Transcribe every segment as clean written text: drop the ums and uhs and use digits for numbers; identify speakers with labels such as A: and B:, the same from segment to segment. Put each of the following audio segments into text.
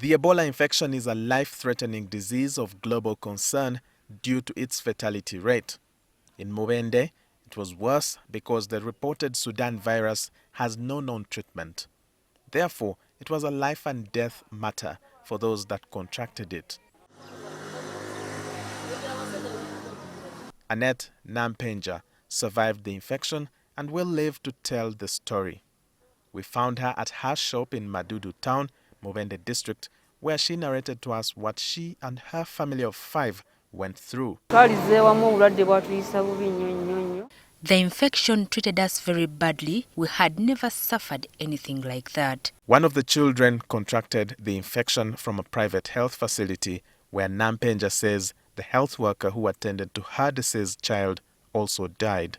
A: The Ebola infection is a life-threatening disease of global concern due to its fatality rate. In Mubende, it was worse because the reported Sudan virus has no known treatment. Therefore, it was a life and death matter for those that contracted it. Annet Nampenja survived the infection and will live to tell the story. We found her at her shop in Madudu town, Mubende district, where she narrated to us what she and her family of 5 went through.
B: The infection treated us very badly. We had never suffered anything like that.
A: One of the children contracted the infection from a private health facility where Nampenja says the health worker who attended to her deceased child also died.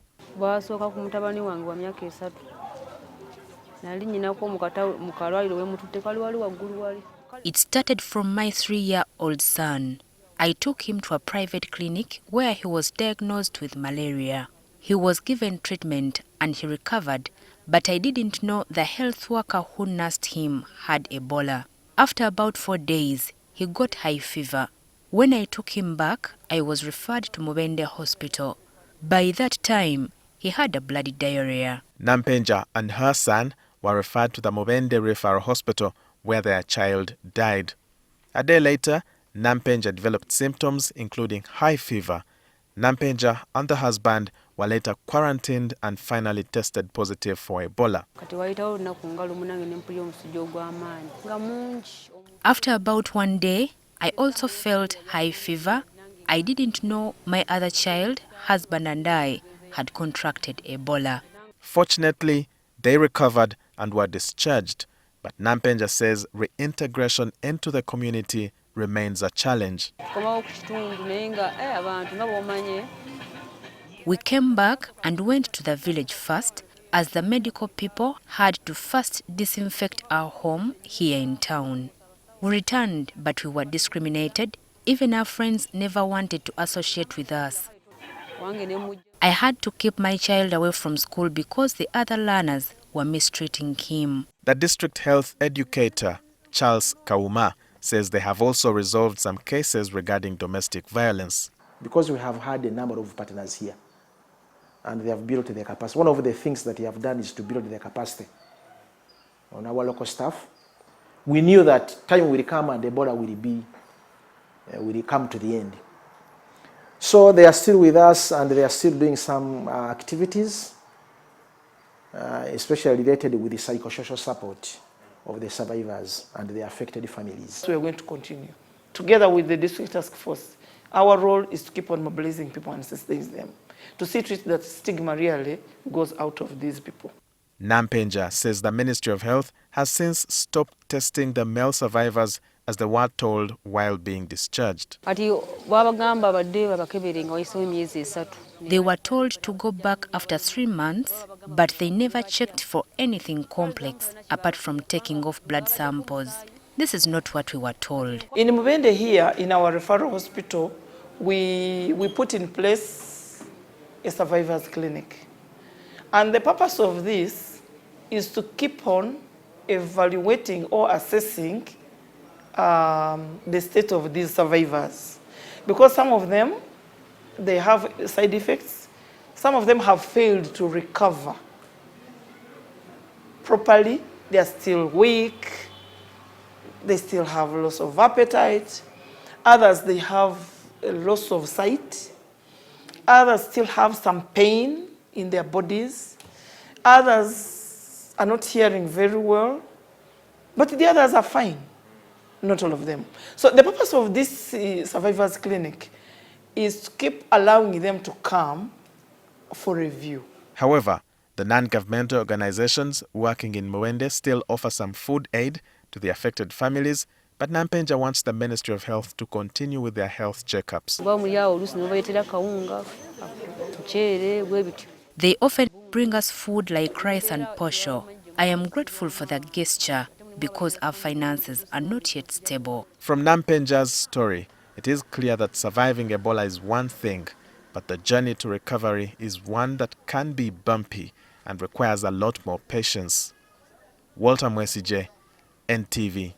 B: It started from my 3-year-old son. I took him to a private clinic where he was diagnosed with malaria. He was given treatment and he recovered, but I didn't know the health worker who nursed him had Ebola. After about 4 days, he got high fever. When I took him back, I was referred to Mubende hospital. By that time, he had a bloody diarrhea.
A: Nampenja and her son were referred to the Mubende Referral Hospital where their child died. A day later, Nampenja developed symptoms including high fever. Nampenja and the husband were later quarantined and finally tested positive for Ebola.
B: After about 1 day, I also felt high fever. I didn't know my other child, husband and I had contracted Ebola.
A: Fortunately, they recovered and were discharged, but Nampenja says reintegration into the community remains a challenge.
B: We came back and went to the village first, as the medical people had to first disinfect our home here in town. We returned, but we were discriminated. Even our friends never wanted to associate with us. I had to keep my child away from school because the other learners were mistreating him.
A: The district health educator, Charles Kauma, says they have also resolved some cases regarding domestic violence.
C: Because we have had a number of partners here and they have built their capacity. One of the things that they have done is to build their capacity on our local staff. We knew that time will come and Ebola will come to the end. So they are still with us and they are still doing some activities, especially related with the psychosocial support of the survivors and the affected families.
D: So we are going to continue. Together with the district task force, our role is to keep on mobilizing people and sustain them, to see to it that stigma really goes out of these people.
A: Nampenja says the Ministry of Health has since stopped testing the male survivors as they were told while being discharged.
B: They were told to go back after 3 months, but they never checked for anything complex apart from taking off blood samples. This is not what we were told.
D: In Mubende here, in our referral hospital, we put in place a survivors clinic. And the purpose of this is to keep on evaluating or assessing the state of these survivors. Because some of them, they have side effects. Some of them have failed to recover properly. They are still weak. They still have loss of appetite. Others, they have a loss of sight. Others still have some pain in their bodies. Others are not hearing very well. But the others are fine. Not all of them. So the purpose of this survivors clinic is to keep allowing them to come for review.
A: However, the non-governmental organizations working in Mubende still offer some food aid to the affected families, but Nampenja wants the Ministry of Health to continue with their health checkups.
B: They often bring us food like rice and posho. I am grateful for that gesture because our finances are not yet stable.
A: From Nampenja's story, it is clear that surviving Ebola is one thing, but the journey to recovery is one that can be bumpy and requires a lot more patience. Walter Mwesije, NTV.